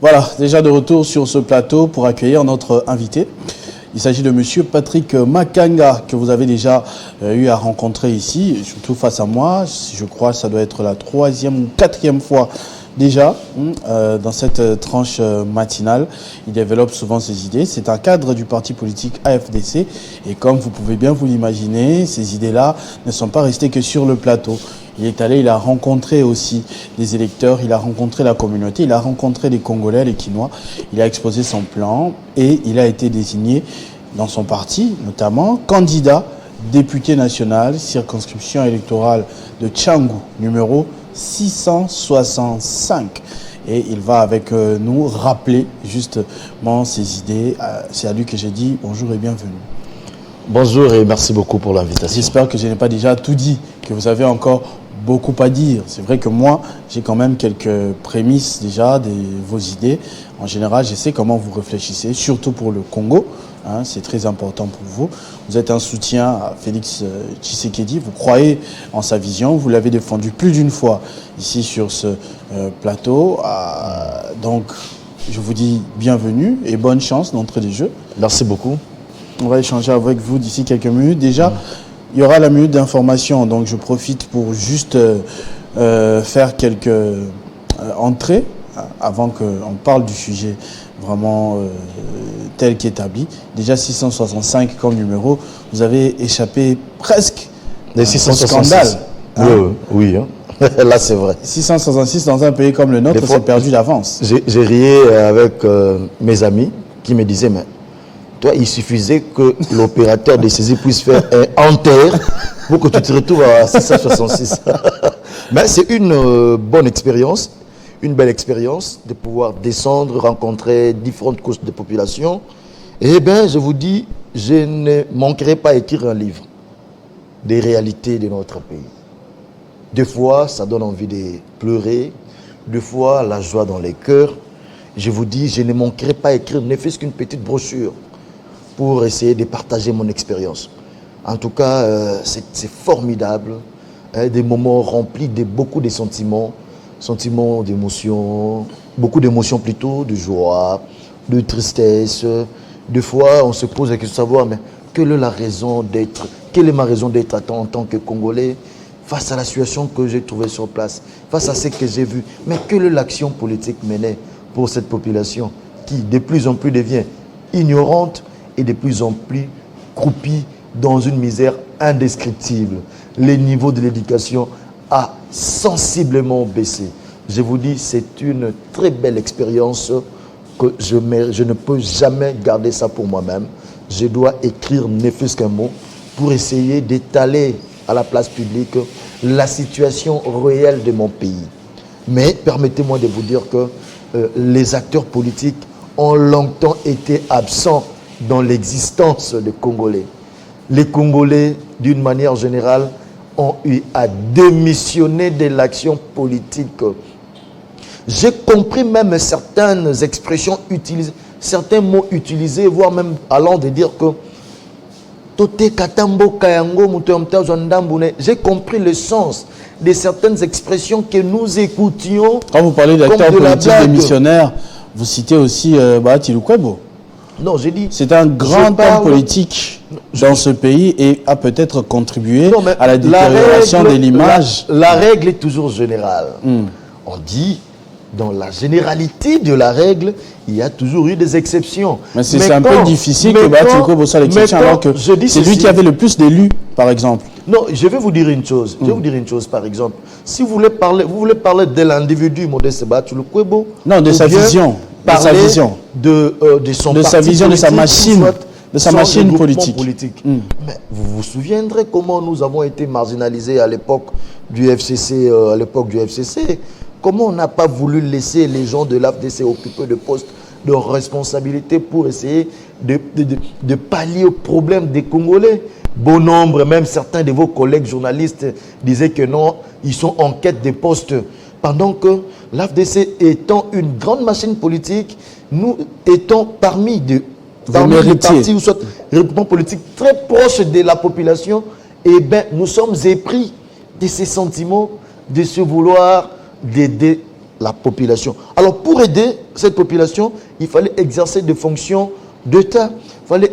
Voilà, déjà de retour sur ce plateau pour accueillir notre invité. Il s'agit de monsieur Patrick Makanga, que vous avez déjà eu à rencontrer ici, surtout face à moi. Je crois que ça doit être la 3e ou 4e fois déjà dans cette tranche matinale. Il développe souvent ses idées. C'est un cadre du parti politique AFDC. Et comme vous pouvez bien vous l'imaginer, ces idées-là ne sont pas restées que sur le plateau. Il est allé, il a rencontré aussi des électeurs, il a rencontré la communauté, il a rencontré les Congolais, les Quinois, il a exposé son plan et il a été désigné dans son parti, notamment candidat député national, circonscription électorale de Tchangou, numéro 665. Et il va avec nous rappeler justement ses idées. C'est à lui que j'ai dit bonjour et bienvenue. Bonjour et merci beaucoup pour l'invitation. J'espère que je n'ai pas déjà tout dit, que vous avez encore beaucoup à dire. C'est vrai que moi, j'ai quand même quelques prémices déjà de vos idées. En général, je sais comment vous réfléchissez, surtout pour le Congo. C'est très important pour vous. Vous êtes un soutien à Félix Tshisekedi. Vous croyez en sa vision. Vous l'avez défendu plus d'une fois ici sur ce plateau. Donc, je vous dis bienvenue et bonne chance d'entrée des jeux. Merci beaucoup. On va échanger avec vous d'ici quelques minutes. Déjà, il y aura la minute d'information. Donc, je profite pour juste faire quelques entrées avant qu'on parle du sujet vraiment tel qu'établi. Déjà, 665 comme numéro. Vous avez échappé presque au scandale. Oui. Là, c'est vrai. 666 dans un pays comme le nôtre, c'est perdu d'avance. J'ai rié avec mes amis qui me disaient, mais toi, il suffisait que l'opérateur de saisie puisse faire un enter pour que tu te retrouves à 666. Mais c'est une bonne expérience, une belle expérience de pouvoir descendre, rencontrer différentes couches de population. Et bien, je vous dis, je ne manquerai pas d'écrire un livre des réalités de notre pays. Des fois, ça donne envie de pleurer. Des fois, la joie dans les cœurs. Je vous dis, je ne manquerai pas d'écrire ne fût-ce qu'une petite brochure pour essayer de partager mon expérience. En tout cas, c'est formidable. Des moments remplis de beaucoup de sentiments d'émotions, beaucoup d'émotions plutôt, de joie, de tristesse. Des fois, on se pose la question de savoir, mais quelle est ma raison d'être en tant que Congolais face à la situation que j'ai trouvée sur place, face à ce que j'ai vu. Mais quelle est l'action politique menée pour cette population qui de plus en plus devient ignorante et de plus en plus croupie dans une misère indescriptible. Le niveau de l'éducation a sensiblement baissé. Je vous dis, c'est une très belle expérience que je ne peux jamais garder ça pour moi-même. Je dois écrire ne fût-ce qu'un mot pour essayer d'étaler à la place publique la situation réelle de mon pays. Mais permettez-moi de vous dire que les acteurs politiques ont longtemps été absents dans l'existence des Congolais. Les Congolais, d'une manière générale, ont eu à démissionner de l'action politique. J'ai compris même certaines expressions utilisées, certains mots utilisés, voire même allant de dire que j'ai compris le sens de certaines expressions que nous écoutions. Quand vous parlez d'acteurs politiques démissionnaires, vous citez aussi Bahati Lukwebo. Non, j'ai dit... C'est un grand homme politique dans ce pays et a peut-être contribué à la détérioration de l'image. La règle est toujours générale. On dit, dans la généralité de la règle, il y a toujours eu des exceptions. Mais c'est un peu difficile que Bahati Lukwebo soit l'exception alors que c'est lui qui avait le plus d'élus, par exemple. Non, je vais vous dire une chose. Je vais vous dire une chose, par exemple. Si vous voulez parler de l'individu Modeste Bahati Lukwebo. Non, de sa vision. De sa vision. De son parti sa vision, politique, de sa machine politique. Mais vous vous souviendrez comment nous avons été marginalisés à l'époque du FCC, Comment on n'a pas voulu laisser les gens de l'AFDC occuper de postes de responsabilité pour essayer de pallier au problème des Congolais. Bon nombre, même certains de vos collègues journalistes disaient que non, ils sont en quête de postes. Pendant que l'AFDC étant une grande machine politique, nous étant parmi les partis ou soit regroupements politiques très proches de la population, eh bien, nous sommes épris de ces sentiments, de ce vouloir d'aider la population. Alors pour aider cette population, il fallait exercer des fonctions d'État. Il fallait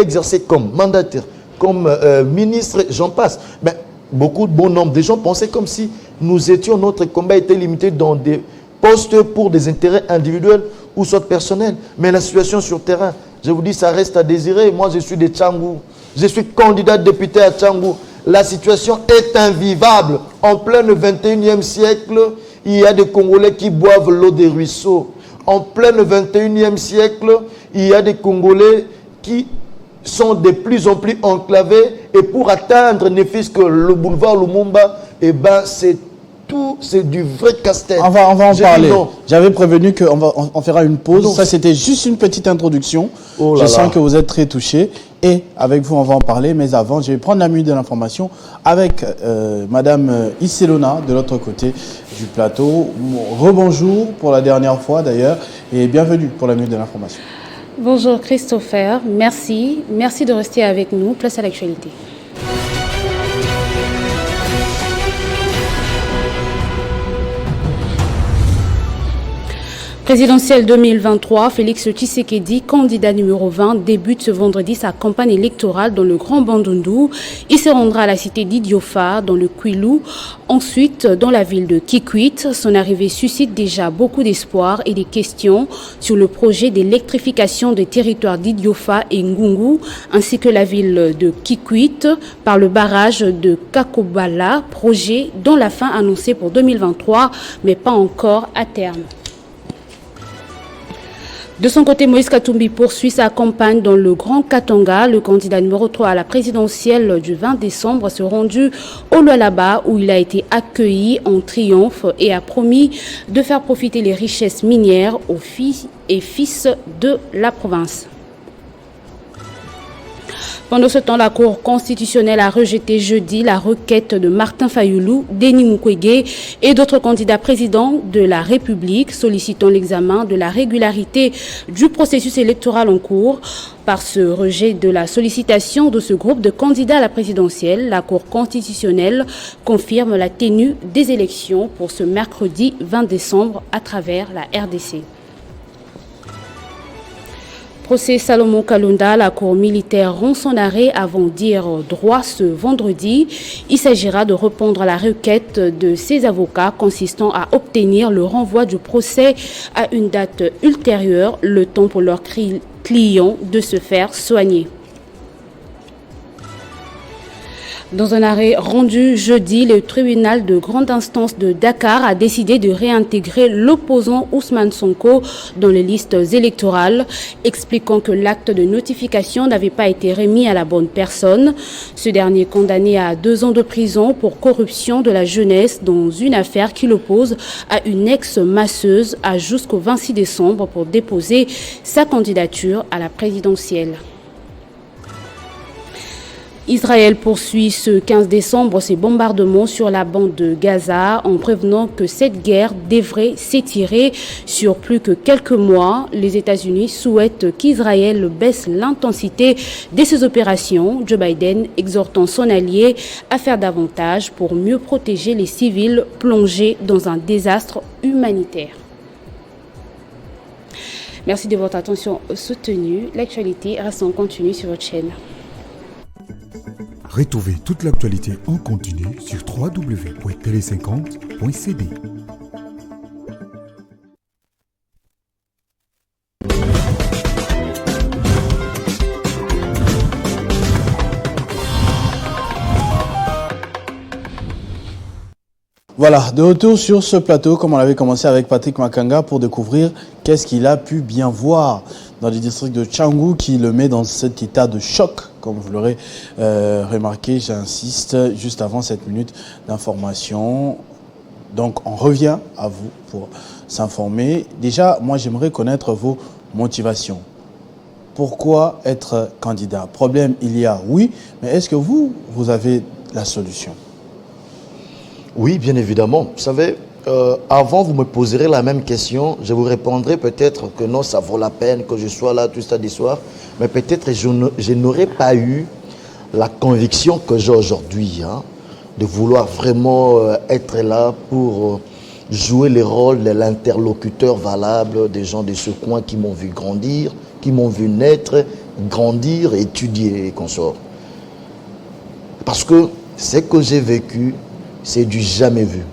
exercer comme mandataire, comme ministre, j'en passe. Mais beaucoup de bon nombre de gens pensaient comme si notre combat était limité dans des postes pour des intérêts individuels ou soit personnels. Mais la situation sur terrain, je vous dis, ça reste à désirer. Moi, je suis de Tchangou. Je suis candidat député à Tchangou. La situation est invivable. En plein 21e siècle, il y a des Congolais qui boivent l'eau des ruisseaux. En plein 21e siècle, il y a des Congolais qui sont de plus en plus enclavés. Et pour atteindre, ne fût-ce que le boulevard Lumumba, c'est du vrai casse-tête. On va en parler. J'avais prévenu qu'on fera une pause. Non. Ça, c'était juste une petite introduction. Je sens que vous êtes très touchés. Et avec vous, on va en parler. Mais avant, je vais prendre la minute de l'information avec Madame Iselona de l'autre côté du plateau. Rebonjour pour la dernière fois d'ailleurs. Et bienvenue pour la minute de l'information. Bonjour Christopher. Merci. Merci de rester avec nous. Place à l'actualité. Présidentielle 2023, Félix Tshisekedi, candidat numéro 20, débute ce vendredi sa campagne électorale dans le Grand Bandundu. Il se rendra à la cité d'Idiofa, dans le Kwilu, ensuite dans la ville de Kikwit. Son arrivée suscite déjà beaucoup d'espoir et des questions sur le projet d'électrification des territoires d'Idiofa et Ngungu, ainsi que la ville de Kikwit par le barrage de Kakobala, projet dont la fin annoncée pour 2023, mais pas encore à terme. De son côté, Moïse Katumbi poursuit sa campagne dans le Grand Katanga. Le candidat numéro 3 à la présidentielle du 20 décembre s'est rendu au Lualaba où il a été accueilli en triomphe et a promis de faire profiter les richesses minières aux filles et fils de la province. Pendant ce temps, la Cour constitutionnelle a rejeté jeudi la requête de Martin Fayoulou, Denis Mukwege et d'autres candidats présidents de la République sollicitant l'examen de la régularité du processus électoral en cours. Par ce rejet de la sollicitation de ce groupe de candidats à la présidentielle, la Cour constitutionnelle confirme la tenue des élections pour ce mercredi 20 décembre à travers la RDC. Procès Salomon Kalunda, la cour militaire rend son arrêt avant dire droit ce vendredi. Il s'agira de répondre à la requête de ses avocats consistant à obtenir le renvoi du procès à une date ultérieure, le temps pour leurs clients de se faire soigner. Dans un arrêt rendu jeudi, le tribunal de grande instance de Dakar a décidé de réintégrer l'opposant Ousmane Sonko dans les listes électorales, expliquant que l'acte de notification n'avait pas été remis à la bonne personne. Ce dernier condamné à 2 ans de prison pour corruption de la jeunesse dans une affaire qui l'oppose à une ex-masseuse a jusqu'au 26 décembre pour déposer sa candidature à la présidentielle. Israël poursuit ce 15 décembre ses bombardements sur la bande de Gaza en prévenant que cette guerre devrait s'étirer sur plus que quelques mois. Les États-Unis souhaitent qu'Israël baisse l'intensité de ses opérations. Joe Biden exhortant son allié à faire davantage pour mieux protéger les civils plongés dans un désastre humanitaire. Merci de votre attention soutenue. L'actualité reste en continu sur votre chaîne. Retrouvez toute l'actualité en continu sur www.tele50.cd. Voilà, de retour sur ce plateau, comme on avait commencé avec Patrick Makanga, pour découvrir qu'est-ce qu'il a pu bien voir dans le district de Tchangou qui le met dans cet état de choc, comme vous l'aurez remarqué, j'insiste, juste avant cette minute d'information. Donc, on revient à vous pour s'informer. Déjà, moi, j'aimerais connaître vos motivations. Pourquoi être candidat? Problème, il y a, oui, mais est-ce que vous avez la solution? Oui, bien évidemment. Vous savez, avant, vous me poserez la même question. Je vous répondrai peut-être que non, ça vaut la peine que je sois là tout ça du soir. Mais peut-être je n'aurais pas eu la conviction que j'ai aujourd'hui, de vouloir vraiment être là pour jouer le rôle de l'interlocuteur valable des gens de ce coin qui m'ont vu grandir, qui m'ont vu naître, grandir, étudier et consorts. Parce que ce que j'ai vécu, c'est du jamais vu.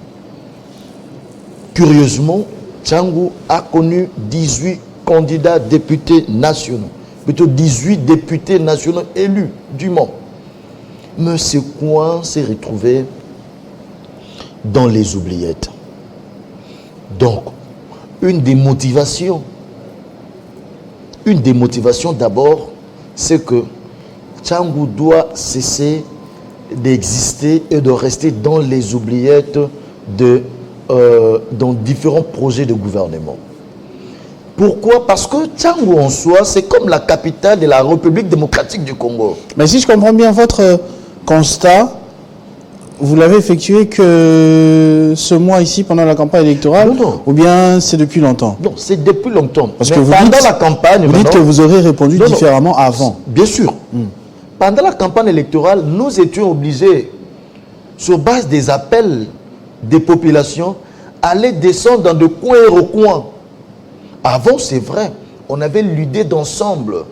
Curieusement, Tchangou a connu 18 candidats députés nationaux, plutôt 18 députés nationaux élus dûment. Mais ce coin s'est retrouvé dans les oubliettes. Donc, une des motivations d'abord, c'est que Tchangou doit cesser d'exister et de rester dans les oubliettes dans différents projets de gouvernement. Pourquoi? Parce que Tchangou en soi, c'est comme la capitale de la République démocratique du Congo. Mais si je comprends bien votre constat, vous l'avez effectué que ce mois ici pendant la campagne électorale? Non. Ou bien c'est depuis longtemps? Non, c'est depuis longtemps. Parce mais que vous pendant dites, la campagne, vous dites que vous aurez répondu différemment avant. Bien sûr. Pendant la campagne électorale, nous étions obligés, sur base des appels des populations, à aller descendre dans de coin et recoin. Avant, c'est vrai, on avait l'idée d'ensemble.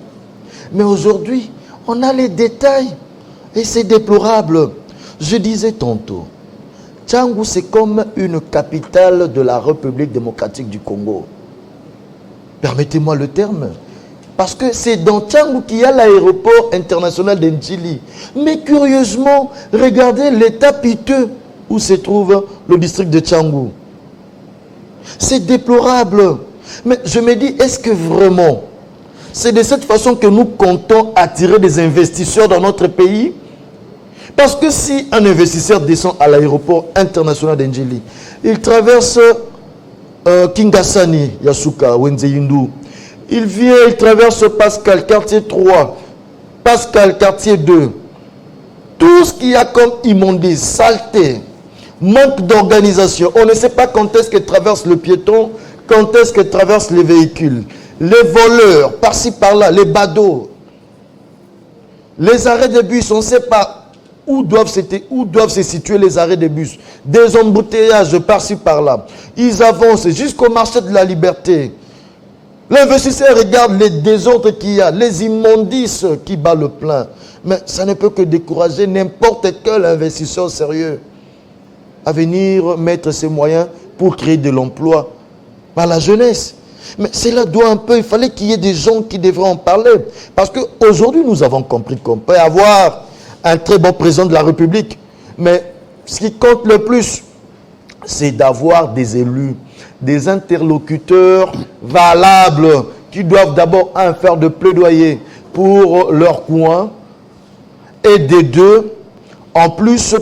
Mais aujourd'hui, on a les détails. Et c'est déplorable. Je disais tantôt, Tchangou, c'est comme une capitale de la République démocratique du Congo. Permettez-moi le terme. Parce que c'est dans Tchangou qu'il y a l'aéroport international d'Ndjili. Mais curieusement, regardez l'état piteux où se trouve le district de Tchangou. C'est déplorable. Mais je me dis, est-ce que vraiment, c'est de cette façon que nous comptons attirer des investisseurs dans notre pays? Parce que si un investisseur descend à l'aéroport international d'Ndjili, il traverse Kingasani, Yasuka, Wenzeyindu, il vient, il traverse Pascal, quartier 3, Pascal, quartier 2. Tout ce qu'il y a comme immondice, saleté, manque d'organisation. On ne sait pas quand est-ce que traverse le piéton, quand est-ce que traversent les véhicules. Les voleurs, par-ci, par-là, les badauds. Les arrêts de bus, on ne sait pas où doivent se situer les arrêts de bus. Des embouteillages par-ci, par-là. Ils avancent jusqu'au marché de la liberté. L'investisseur regarde les désordres qu'il y a, les immondices qui battent le plein. Mais ça ne peut que décourager n'importe quel investisseur sérieux à venir mettre ses moyens pour créer de l'emploi par la jeunesse. Mais cela doit un peu, il fallait qu'il y ait des gens qui devraient en parler. Parce qu'aujourd'hui, nous avons compris qu'on peut avoir un très bon président de la République. Mais ce qui compte le plus, c'est d'avoir des élus, des interlocuteurs valables qui doivent d'abord faire de plaidoyer pour leur coin et des deux, en plus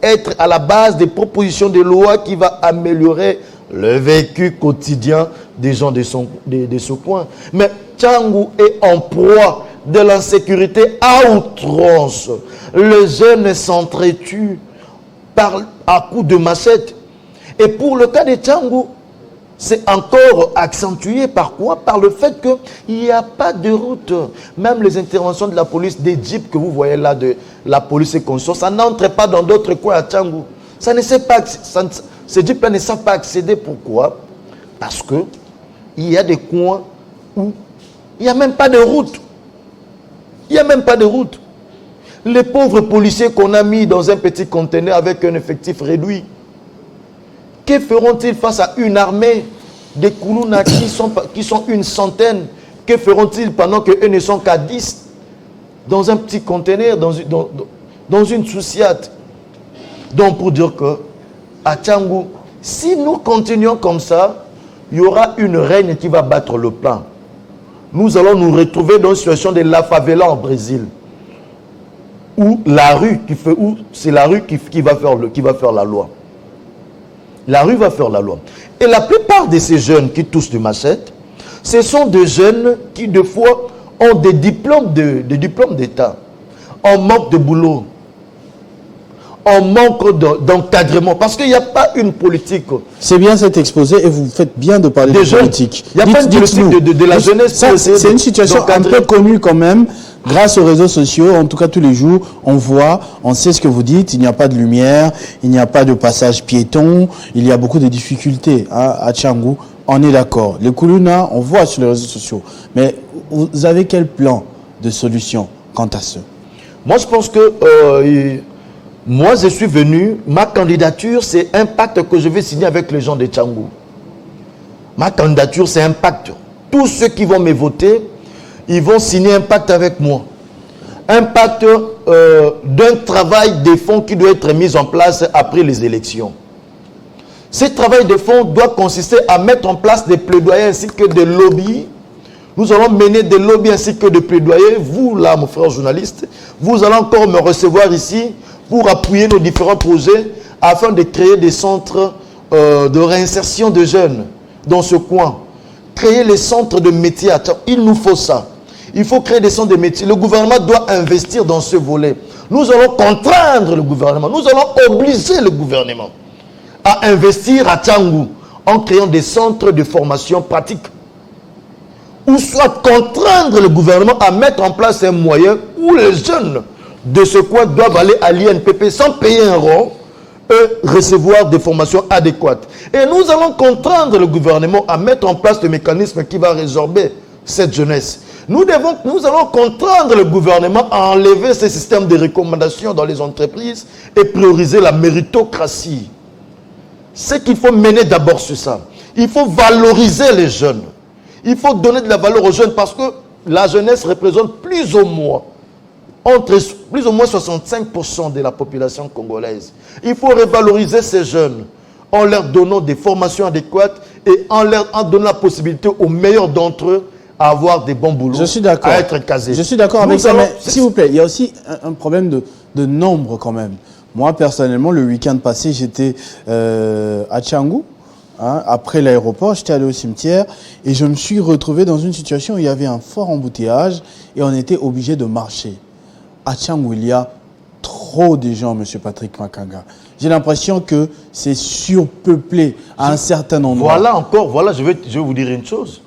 être à la base des propositions de loi qui va améliorer le vécu quotidien des gens de ce coin. Mais Tchangou est en proie de l'insécurité à outrance. Les jeunes s'entretuent à coups de machette. Et pour le cas de Tchangou, c'est encore accentué par quoi? Par le fait qu'il n'y a pas de route. Même les interventions de la police, des jeeps que vous voyez là, de la police et consorts, ça n'entre pas dans d'autres coins à Tchangou. Ça ne sait pas, ces jeeps-là ne savent pas accéder. Pourquoi? Parce qu'il y a des coins où il n'y a même pas de route. Il n'y a même pas de route. Les pauvres policiers qu'on a mis dans un petit conteneur avec un effectif réduit, que feront-ils face à une armée de Koulouna qui sont une centaine? Que feront-ils pendant qu'eux ne sont qu'à 10 dans un petit conteneur, dans une souciate? Donc pour dire que à Tchangou, si nous continuons comme ça, il y aura une reine qui va battre le plein. Nous allons nous retrouver dans une situation de la favela en Brésil, où c'est la rue qui va faire la loi. La rue va faire la loi. Et la plupart de ces jeunes qui touchent des machettes, ce sont des jeunes qui, des fois, ont des diplômes d'État. On manque de boulot. on manque d'encadrement. Parce qu'il n'y a pas une politique. C'est bien cet exposé et vous faites bien de parler de politique. Il n'y a pas une politique de la jeunesse. C'est une situation un peu connue quand même. Grâce aux réseaux sociaux, en tout cas tous les jours, on voit, on sait ce que vous dites, il n'y a pas de lumière, il n'y a pas de passage piéton, il y a beaucoup de difficultés à Tchangou, on est d'accord. Les Koulouna, on voit sur les réseaux sociaux. Mais vous avez quel plan de solution quant à ce? Moi, je pense que moi, je suis venu, ma candidature, c'est un pacte que je vais signer avec les gens de Tchangou. Ma candidature, c'est un pacte. Tous ceux qui vont me voter, ils vont signer un pacte avec moi. Un pacte d'un travail de fond qui doit être mis en place après les élections. Ce travail de fond doit consister à mettre en place des plaidoyers ainsi que des lobbies. Nous allons mener des lobbies ainsi que des plaidoyers. Vous, là, mon frère journaliste, vous allez encore me recevoir ici pour appuyer nos différents projets afin de créer des centres de réinsertion de jeunes dans ce coin. Créer les centres de métiers. Il nous faut ça. Il faut créer des centres de métiers. Le gouvernement doit investir dans ce volet. Nous allons contraindre le gouvernement. Nous allons obliger le gouvernement à investir à Tchangou en créant des centres de formation pratique. Ou soit contraindre le gouvernement à mettre en place un moyen où les jeunes de ce coin doivent aller à l'INPP sans payer un rond et recevoir des formations adéquates. Et nous allons contraindre le gouvernement à mettre en place le mécanisme qui va résorber cette jeunesse. Nous allons contraindre le gouvernement à enlever ces systèmes de recommandations dans les entreprises et prioriser la méritocratie. C'est qu'il faut mener d'abord sur ça. Il faut valoriser les jeunes. Il faut donner de la valeur aux jeunes parce que la jeunesse représente plus ou moins 65% de la population congolaise. Il faut revaloriser ces jeunes en leur donnant des formations adéquates et en donnant la possibilité aux meilleurs d'entre eux à avoir des bons boulots, à être casés. Je suis d'accord avec ça, mais s'il vous plaît, il y a aussi un problème de nombre quand même. Moi, personnellement, le week-end passé, j'étais à Tchangou. Après l'aéroport, j'étais allé au cimetière et je me suis retrouvé dans une situation où il y avait un fort embouteillage et on était obligé de marcher. À Tchangou, il y a trop de gens, M. Patrick Makanga. J'ai l'impression que c'est surpeuplé à un certain endroit. Voilà, je vais vous dire une chose.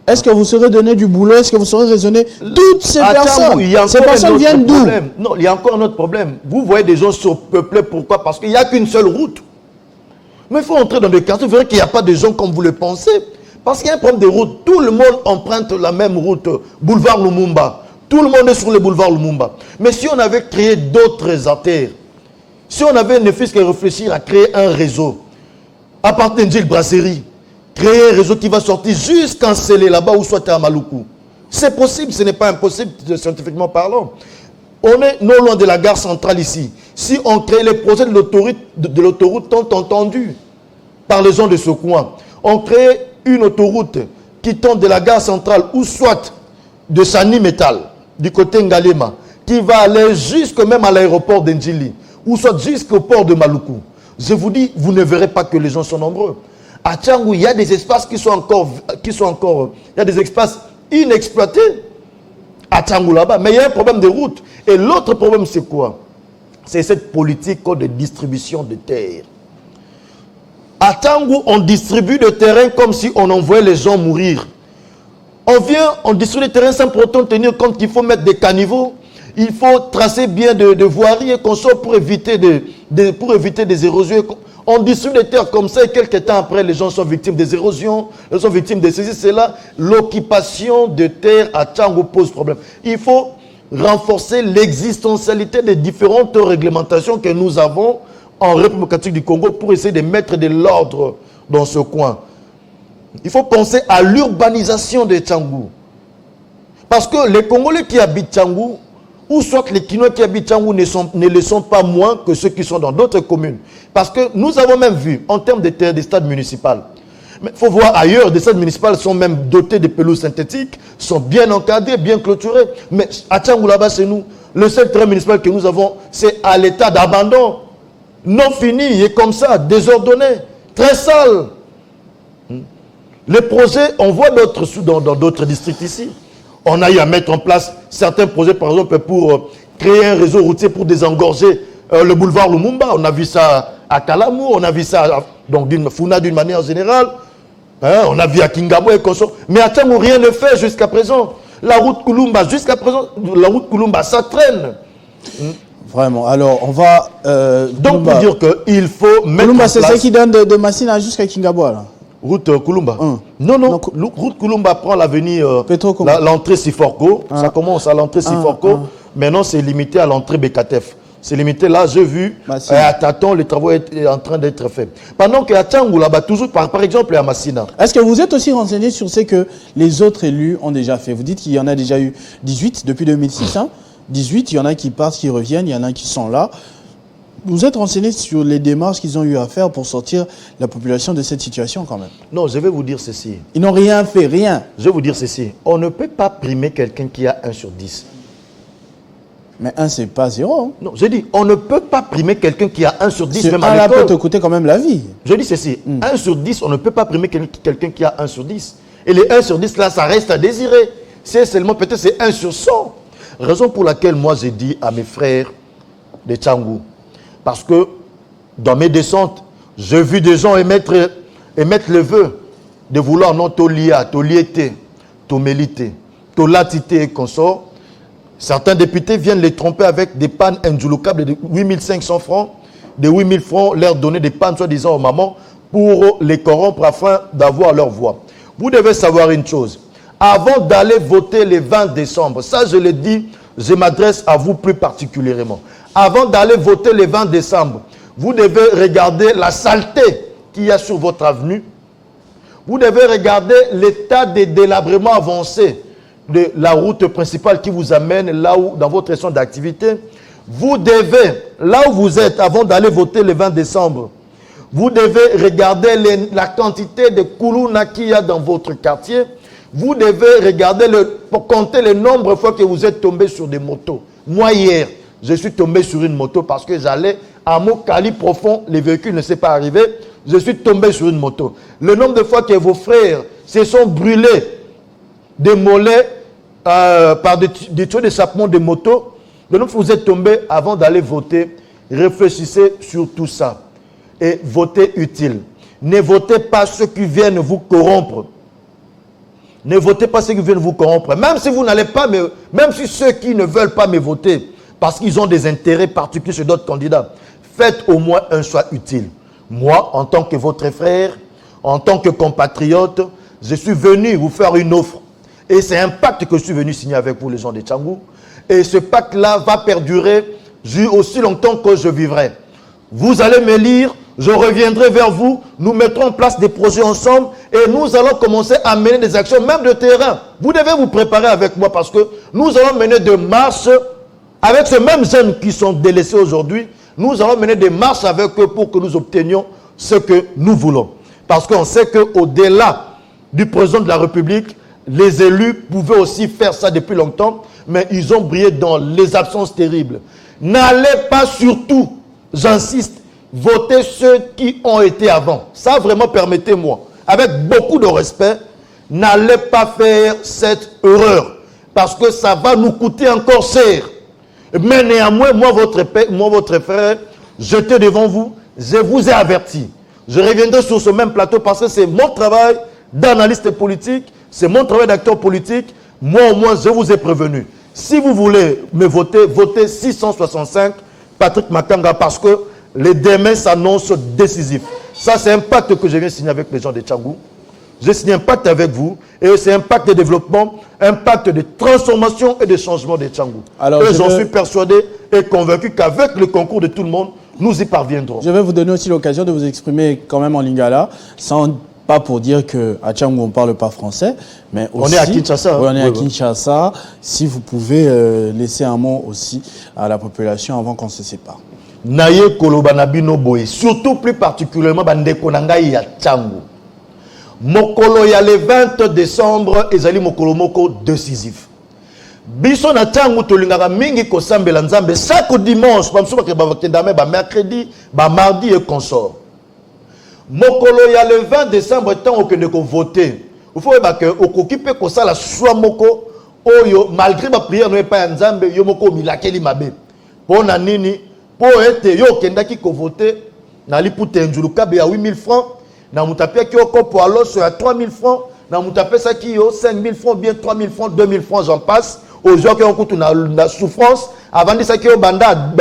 Est-ce que vous saurez donner du boulot? Est-ce que vous saurez raisonner toutes ces personnes? Ces personnes viennent d'où? Non, il y a encore un autre problème. Vous voyez des gens surpeuplés, pourquoi? Parce qu'il n'y a qu'une seule route. Mais il faut entrer dans des quartiers, vous verrez qu'il n'y a pas de gens comme vous le pensez. Parce qu'il y a un problème de route. Tout le monde emprunte la même route, boulevard Lumumba. Tout le monde est sur le boulevard Lumumba. Mais si on avait créé d'autres artères, si on avait ne fût-ce que réfléchir à créer un réseau, à partir d'une brasserie, créer un réseau qui va sortir jusqu'en Sélé là-bas ou soit à Maluku. C'est possible, ce n'est pas impossible scientifiquement parlant. On est non loin de la gare centrale ici. Si on crée les projets de l'autoroute tant entendu par les gens de ce coin, on crée une autoroute qui tente de la gare centrale ou soit de Sani Metal, du côté Ngalema, qui va aller jusque même à l'aéroport d'Ndjili, ou soit jusqu'au port de Maluku. Je vous dis, vous ne verrez pas que les gens sont nombreux. À Tchangou, il y a des espaces qui sont encore, il y a des espaces inexploités à Tchangou là-bas, mais il y a un problème de route. Et l'autre problème, c'est quoi? C'est cette politique de distribution de terres. À Tchangou, on distribue des terrains comme si on envoyait les gens mourir. On distribue des terrains sans pour autant tenir compte qu'il faut mettre des caniveaux, il faut tracer bien de voiries et consorts pour éviter des érosions. On distribue des terres comme ça et quelques temps après, les gens sont victimes des érosions, ils sont victimes de ceci, c'est là. L'occupation de terres à Tchangou pose problème. Il faut renforcer l'existentialité des différentes réglementations que nous avons en République démocratique du Congo pour essayer de mettre de l'ordre dans ce coin. Il faut penser à l'urbanisation de Tchangou. Parce que les Congolais qui habitent Tchangou, ou soit les Kinois qui habitent Tchangou ne le sont pas moins que ceux qui sont dans d'autres communes. Parce que nous avons même vu, en termes de terres des stades municipaux, mais il faut voir ailleurs, des stades municipaux sont même dotés de pelouses synthétiques, sont bien encadrés, bien clôturés. Mais à Tchangou, là-bas, c'est nous. Le seul terrain municipal que nous avons, c'est à l'état d'abandon. Non fini, et comme ça, désordonné, très sale. Les projets, on voit dans d'autres districts ici. On a eu à mettre en place certains projets, par exemple, pour créer un réseau routier pour désengorger le boulevard Lumumba, on a vu ça à Kalamou, on a vu ça donc Funa d'une manière générale, hein, on a vu à Kingabo et consort. Mais à Tchangou, rien ne fait jusqu'à présent. La route Kulumba, jusqu'à présent, la route Kulumba, ça traîne. Vraiment. Alors, on va... donc, pour dire qu'il faut mettre Kulumba, en c'est place... ça qui donne de Massina jusqu'à Kingabo, là. Route Kulumba. Non, route Kulumba prend l'avenue, l'entrée Siforco. Ça commence à l'entrée Siforco. Maintenant, c'est limité à l'entrée Bekatef. C'est limité là, j'ai vu, à Taton, les travaux sont en train d'être faits. Pendant qu'à Tchangou, là-bas, toujours par exemple à Massina. Est-ce que vous êtes aussi renseigné sur ce que les autres élus ont déjà fait? Vous dites qu'il y en a déjà eu 18 depuis 2006. Hein? 18, il y en a qui partent, qui reviennent, il y en a qui sont là. Vous êtes renseigné sur les démarches qu'ils ont eu à faire pour sortir la population de cette situation quand même? Non, je vais vous dire ceci. Ils n'ont rien fait, rien. Je vais vous dire ceci. On ne peut pas primer quelqu'un qui a 1 sur 10. Mais 1, c'est pas 0. Hein. Non, je dis, on ne peut pas primer quelqu'un qui a 1 sur 10, même à à l'école. peut te coûter quand même la vie. Je dis ceci. 1 sur 10, on ne peut pas primer quelqu'un qui a 1 sur 10. Et les 1 sur 10, là, ça reste à désirer. C'est seulement, peut-être, c'est 1 sur 100. Raison pour laquelle, moi, j'ai dit à mes frères de Tchangou, parce que dans mes descentes, j'ai vu des gens émettre le vœu de vouloir non tolia, toliété, tomélité, tolatité et consort. Certains députés viennent les tromper avec des pannes indjouloukables de 8500 francs, de 8000 francs, leur donner des pannes soi-disant aux mamans pour les corrompre afin d'avoir leur voix. Vous devez savoir une chose. Avant d'aller voter le 20 décembre, ça je le dis, je m'adresse à vous plus particulièrement. Avant d'aller voter le 20 décembre, vous devez regarder la saleté qu'il y a sur votre avenue. Vous devez regarder l'état de délabrement avancé de la route principale qui vous amène là où, dans votre centre d'activité. Vous devez, là où vous êtes, avant d'aller voter le 20 décembre, vous devez regarder la quantité de koulouna qu'il y a dans votre quartier. Vous devez regarder, pour compter le nombre de fois que vous êtes tombé sur des motos. Moi, hier, je suis tombé sur une moto parce que j'allais à Mokali profond, les véhicules ne s'est pas arrivé. Je suis tombé sur une moto. Le nombre de fois que vos frères se sont brûlés des mollets par des tuyaux d'échappement de motos, le nombre de fois que vous êtes tombé avant d'aller voter, réfléchissez sur tout ça. Et votez utile. Ne votez pas ceux qui viennent vous corrompre. Ne votez pas ceux qui viennent vous corrompre. Même si vous n'allez pas, même si ceux qui ne veulent pas me voter, parce qu'ils ont des intérêts particuliers chez d'autres candidats, faites au moins un choix utile. Moi, en tant que votre frère, en tant que compatriote, je suis venu vous faire une offre. Et c'est un pacte que je suis venu signer avec vous, les gens de Tchangou. Et ce pacte-là va perdurer aussi longtemps que je vivrai. Vous allez me lire, je reviendrai vers vous, nous mettrons en place des projets ensemble et nous allons commencer à mener des actions, même de terrain. Vous devez vous préparer avec moi parce que nous allons mener des marches avec ces mêmes jeunes qui sont délaissés aujourd'hui. Nous allons mener des marches avec eux pour que nous obtenions ce que nous voulons. Parce qu'on sait qu'au-delà du président de la République, les élus pouvaient aussi faire ça depuis longtemps, mais ils ont brillé dans les absences terribles. N'allez pas surtout, j'insiste, voter ceux qui ont été avant. Ça, vraiment, permettez-moi, avec beaucoup de respect, n'allez pas faire cette erreur, parce que ça va nous coûter encore cher. Mais néanmoins, moi, votre frère, j'étais devant vous, je vous ai averti. Je reviendrai sur ce même plateau parce que c'est mon travail d'analyste politique, c'est mon travail d'acteur politique. Moi, au moins, je vous ai prévenu. Si vous voulez me voter, votez 665 Patrick Makanga parce que les demain s'annoncent décisifs. Ça, c'est un pacte que je viens signer avec les gens de Tchangou. J'ai signé un pacte avec vous et c'est un pacte de développement, un pacte de transformation et de changement de Tchangou. Et j'en suis persuadé et convaincu qu'avec le concours de tout le monde, nous y parviendrons. Je vais vous donner aussi l'occasion de vous exprimer quand même en lingala, pas pour dire qu'à Tchangou on ne parle pas français, mais aussi... On est à Kinshasa. Oui, on est à Kinshasa. Si vous pouvez laisser un mot aussi à la population avant qu'on se sépare. Naye Kolobanabino Boye, surtout plus particulièrement Bandeko Nangai ya Tchangou. Mokolo ya le 20 décembre, ezali mokolo moko décisif. Biso na Tchangou tolingaka mingi ko sambela nzambe chaque dimanche, ba msuba ke ba kendame ba mercredi, ba mardi et consort. Mokolo ya le 20 décembre tant okende ko voter. Il faut que okokipe ko sala choix moko oyo malgré ba prière no pa nzambe yo moko milakeli mabe. Pona nini Pour être yo kendaki ko voter na liputa njulukabe ya 8000 francs na mutapia ki oko pour alors à 3000 francs na mutapia ça qui yo 5000 francs bien 3000 francs 2000 francs j'en passe aux gens qui ont coûté na souffrance avant de ça qui yo banda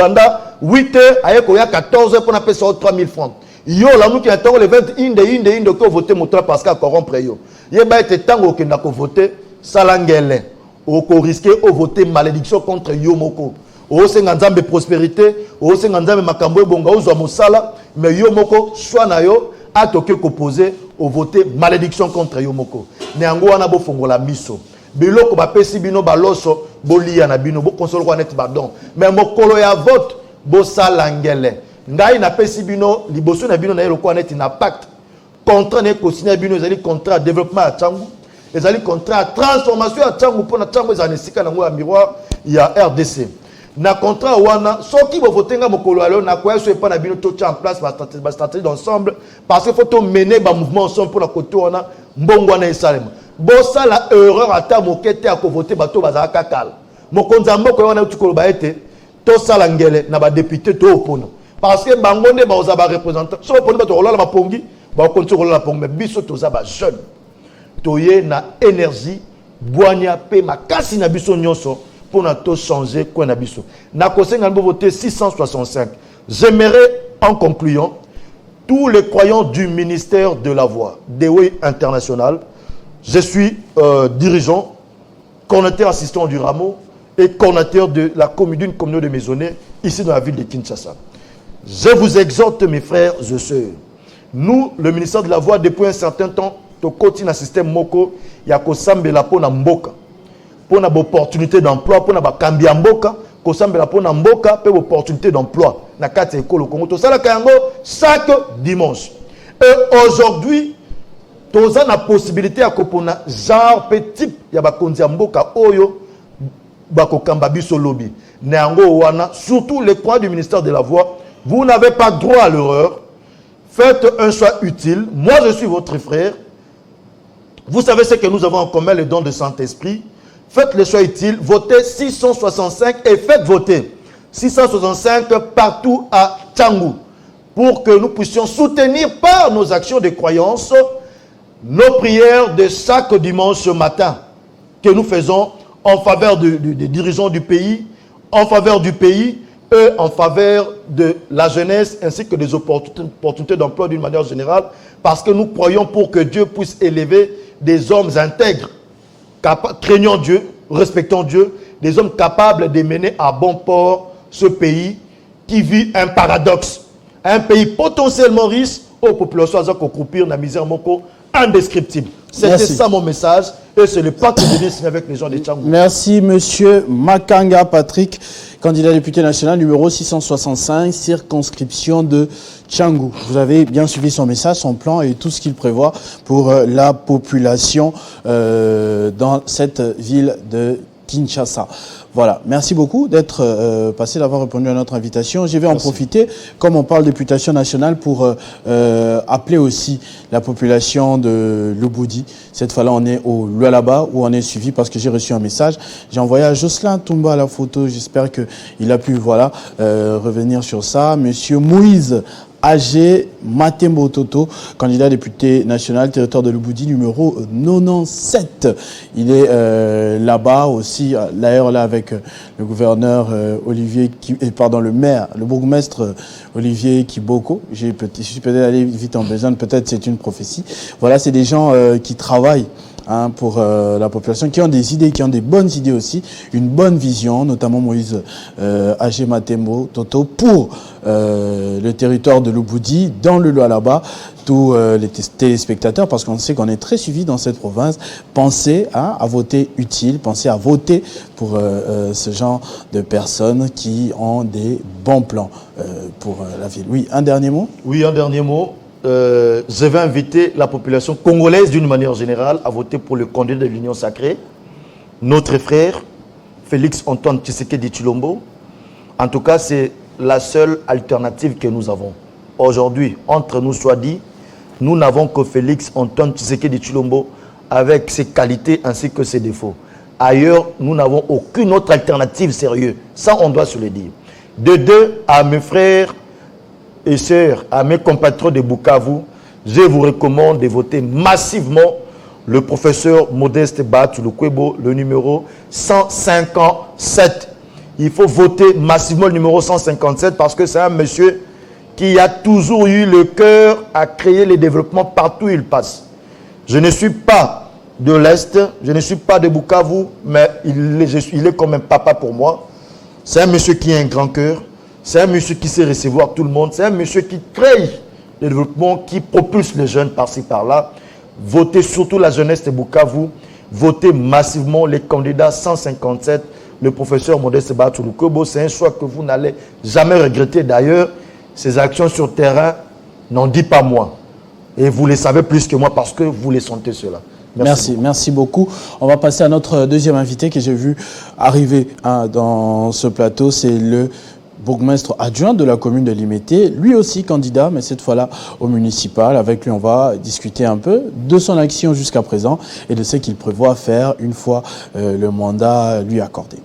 8h aye ko ya 14h pour na pesa 3000 francs yo la nous qui attend le 21 de ko voter moto parce qu'à corrompre yo ye ba été tango ke na ko voter salangele o ko risquer au voter malédiction contre yo moko o senga nzambe prospérité o senga nzambe makambo bonga uzwa mosala mais yo moko soit na yo atoke ko poser au voter malédiction contre yo moko ne yango wana bo fongola miso biloko ba pesi bino baloso bolia na bino bo console ko net pardon mais mokolo ya vote bo salangele ngai na pesi bino liboso na bino na yelo ko net na pacte contrat ne ko signer bino ezali contrat développement à Tchangu ezali contrat transformation à Tchangu pour na Tchangu ezali sika na ngo ya miroir ya RDC na contrat wana soki bo votenga mokolo alo na kwa so pas na bino to en place ba stratégie d'ensemble parce que faut to mener ba mouvement ensemble pour la côté wana mbongo na esalema bo ça la erreur ata mokete a ko voter bato bazaka kala mokonza mboko wana tukolo ba ete to sala ngele na ba député to opona parce que bango ne ba oza ba représentant so opona bato rola ba pongi ba konti rola la pongi mais biso to za ba jeune toye na énergie boanya pe makasi na biso nyonso pour na to changer quoi na biso na kosenga mbo voter 665. J'aimerais en concluant tous les croyants du ministère de la Voix Dewe International. Je suis dirigeant, coordinateur assistant du rameau et coordinateur de la communauté de Maisonneuve ici dans la ville de Kinshasa. Je vous exhorte mes frères et sœurs. Nous, le ministère de la Voix, depuis un certain temps, to continue un système moko ya ko sambela pona mboka. Pour une opportunité d'emploi, pour une kambia mboka, ko sambela pona mboka, pour une opportunité d'emploi. Na kati ekolo Congo to sala kango chaque dimanche. Et aujourd'hui, tous a la possibilité à kopona genre petit ya bakonzi mboka oyo bako kamba biso lobby. Neango wana surtout les croix du ministère de la Voix, vous n'avez pas droit à l'erreur. Faites un choix utile. Moi je suis votre frère. Vous savez ce que nous avons en commun, le don de Saint-Esprit. Faites le choix utile, votez 665 et faites voter 665 partout à Tchangu pour que nous puissions soutenir par nos actions de croyance nos prières de chaque dimanche matin que nous faisons en faveur des dirigeants du pays, en faveur du pays et en faveur de la jeunesse ainsi que des opportunités d'emploi d'une manière générale parce que nous croyons pour que Dieu puisse élever des hommes intègres, craignant Dieu, respectant Dieu, des hommes capables de mener à bon port ce pays qui vit un paradoxe. Un pays potentiellement riche aux populations à croupir dans la misère moko indescriptible. C'était ça mon message et c'est le pacte que je viens signer avec les gens de Tchangu. Merci monsieur Makanga Patrick, candidat député national numéro 665, circonscription de Tchangu. Vous avez bien suivi son message, son plan et tout ce qu'il prévoit pour la population dans cette ville de Kinshasa. Voilà, merci beaucoup d'être passé, d'avoir répondu à notre invitation. Je vais en profiter, comme on parle de députation nationale, pour appeler aussi la population de Lubudi. Cette fois-là, on est au Lualaba, où on est suivi parce que j'ai reçu un message. J'ai envoyé à Jocelyn Toumba la photo. J'espère qu'il a pu revenir sur ça. Monsieur Moïse AG Matembo Toto, candidat député national, territoire de Lubudi, numéro 97. Il est là-bas aussi, d'ailleurs là avec le gouverneur Olivier, le maire, le bourgmestre Olivier Kiboko. Je suis peut-être allé vite en besoin, peut-être c'est une prophétie. Voilà, c'est des gens qui travaillent pour la population, qui ont des idées, qui ont des bonnes idées aussi, une bonne vision, notamment Moïse AG Matembo Toto, pour le territoire de Lubudi, dans le Lualaba, tous les téléspectateurs, parce qu'on sait qu'on est très suivis dans cette province. Pensez à voter utile, pensez à voter pour ce genre de personnes qui ont des bons plans pour la ville. Oui, un dernier mot ? Oui, un dernier mot. Je vais inviter la population congolaise d'une manière générale à voter pour le candidat de l'Union sacrée, notre frère Félix Antoine Tshisekedi Tshilombo. En tout cas, c'est la seule alternative que nous avons. Aujourd'hui, entre nous soit dit, nous n'avons que Félix Antoine Tshisekedi Tshilombo avec ses qualités ainsi que ses défauts. Ailleurs, nous n'avons aucune autre alternative sérieuse. Ça, on doit se le dire. De deux, à mes frères et sœurs, à mes compatriotes de Bukavu, je vous recommande de voter massivement le professeur Modeste Batou Lukwebo, le numéro 157. Il faut voter massivement le numéro 157 parce que c'est un monsieur qui a toujours eu le cœur à créer les développements partout où il passe. Je ne suis pas de l'Est, je ne suis pas de Bukavu, mais il est comme un papa pour moi. C'est un monsieur qui a un grand cœur, c'est un monsieur qui sait recevoir tout le monde, c'est un monsieur qui crée le développement, qui propulse les jeunes par-ci par-là. Votez surtout la jeunesse de Bukavu, votez massivement les candidats 157, le professeur Modeste Batou Lukwebo. C'est un choix que vous n'allez jamais regretter. D'ailleurs, ces actions sur terrain n'en dit pas moins. Et vous les savez plus que moi parce que vous les sentez cela. Merci beaucoup. On va passer à notre deuxième invité que j'ai vu arriver dans ce plateau. C'est le bourgmestre adjoint de la commune de Limete, lui aussi candidat, mais cette fois-là au municipal. Avec lui, on va discuter un peu de son action jusqu'à présent et de ce qu'il prévoit faire une fois le mandat lui accordé.